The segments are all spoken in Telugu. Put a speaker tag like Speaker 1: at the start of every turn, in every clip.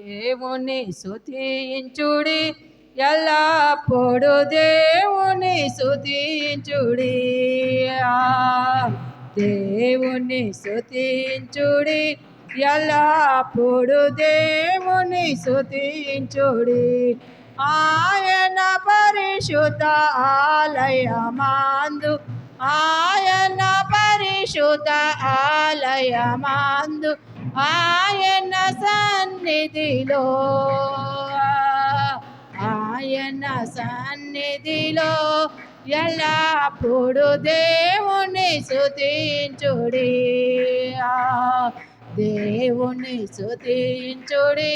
Speaker 1: దేవుని స్తుతించుడి, ఎల్లప్పుడు దేవుని స్తుతించుడి. దేవుని స్తుతించుడి, ఎల్లప్పుడు దేవుని స్తుతించుడి. ఆయన పరిశుద్ధ ఆలయమందు, ఆయన పరిశుద్ధ ఆలయమందు, ఆయన సన్నిధిలో, ఆయన సన్నిధిలో ఎల్లప్పుడు దేవుని స్తుతించుడి. దేవుని స్తుతించుడి,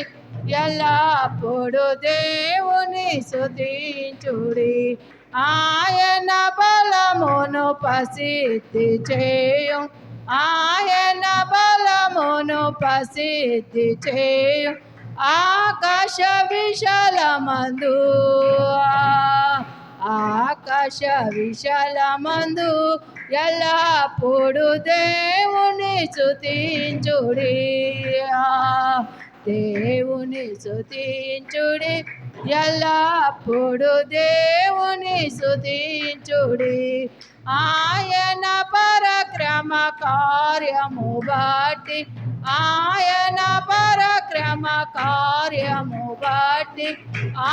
Speaker 1: ఎల్లప్పుడు దేవుని స్తుతించుడి. ఆయన బలమును ప్రసిద్ధి చేయు, ఆయన బలమును ప్రసిద్ధి చేయు. ఆకాశ విశాలమందు, ఆకాశ విశాలమందు ఎల్లప్పుడు దేవుని స్తుతించుడి. దేవుని స్తుతించుడి, ఎల్లప్పుడు దేవుని స్తుతించుడి. ఆయన పరక్రమ కార్యము బట్టి, ఆయన పరక్రమ కార్యము బట్టి,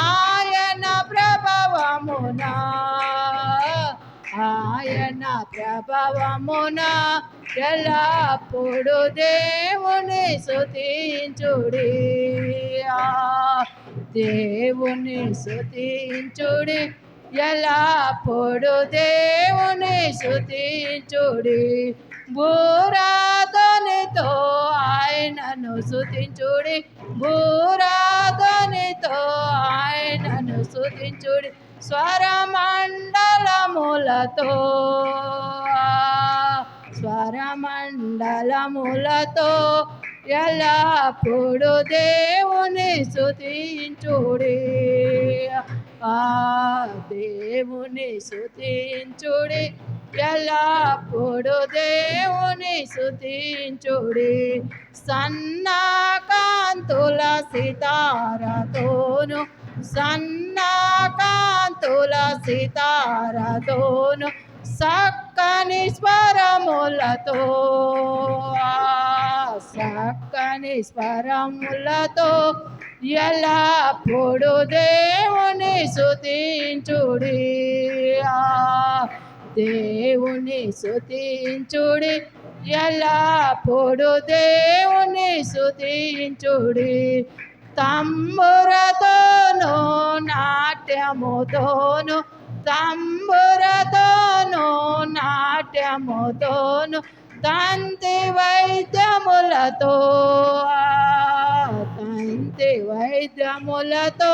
Speaker 1: ఆయన ప్రభావమున, ఆయన ప్రభావమున ఎల్లప్పుడు దేవుని స్తుతించుడి. దేవుని స్తుతించుడి, ఎల్లప్పుడు దేవుని స్తుతించుడి. భూరాధనితో ఆయనను స్తుతించుడి, భూరాధనితో ఆయనను స్తుతించుడి. స్వరమండలములతో, స్వరమండలములతో ఎల్లప్పుడు దేవుని స్తుతించుడి. దేవుని స్తుతించుడి, ఎల్లప్పుడు దేవుని స్తుతించుడి. సన్నకాంతుల సితారతోను, సన్నకాంతుల సితారతోను, సక్కని స్వరములతో, సక్కని స్వరములతో ఎల్లప్పుడు దేవుని స్తుతించుడి. దేవుని స్తుతించుడి, ఎల్లప్పుడు దేవుని స్తుతించుడి. తంబురతోను నాట్యముతోను, తంబురతోను నాట్యముతోను, తంతి వైద్యములతో, తంతి వైద్యములతో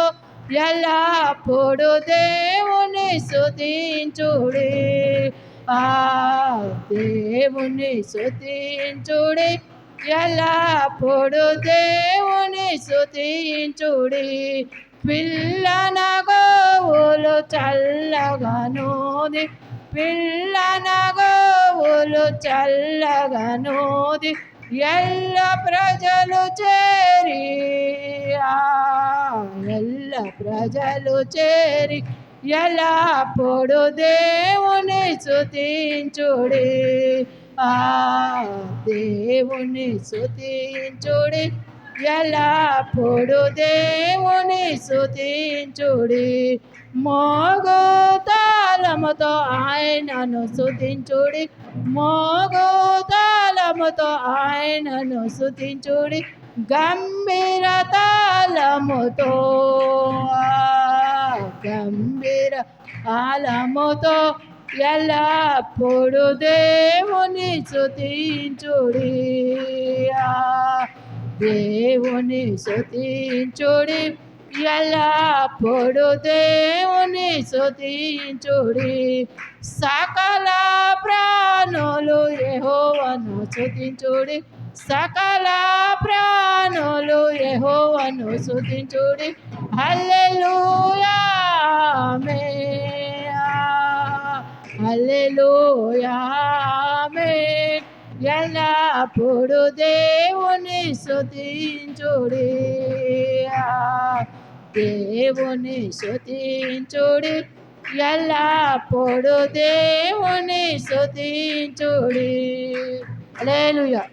Speaker 1: ఎల్లప్పుడు దేవుని స్తుతించుడి. దేవుని స్తుతించుడి, ఎల్లప్పుడు దేవుని స్తుతించుడి. పిల్లన గోవులు చల్లగనోది, పిల్లన గోవులు చల్లగనోది ఎల్ల ప్రజలు చేరి, ఎల్ల ప్రజలు చేరి ఎల్లప్పుడు దేవుని స్తుతించుడి. దేవుని స్తుతించుడి, ఎల్లప్పుడు దేవుని స్తుతించుడి. మోగు తాళముతో ఆయనను స్తుతించుడి, మోగు తాళముతో ఆయనను స్తుతించుడి. గంభీర తాళముతో, గంభీర తాళముతో ఎల్లప్పుడు దేవుని స్తుతించుడి. దేవుని స్తుతించుడి, ఎల్లప్పుడు దేవుని స్తుతించుడి. సకల ప్రాణులు యెహోవాను స్తుతించుడి, సకల ప్రాణులు యెహోవాను స్తుతించుడి. హల్లెలూయా ఆమేన్, హల్లెలూయా ఆమేన్. ఎల్లప్పుడు దేవుని స్తుతించుడి. దేవుని స్తుతించుడి ఎల్లప్పుడు దేవుని స్తుతించుడి. హల్లెలూయా.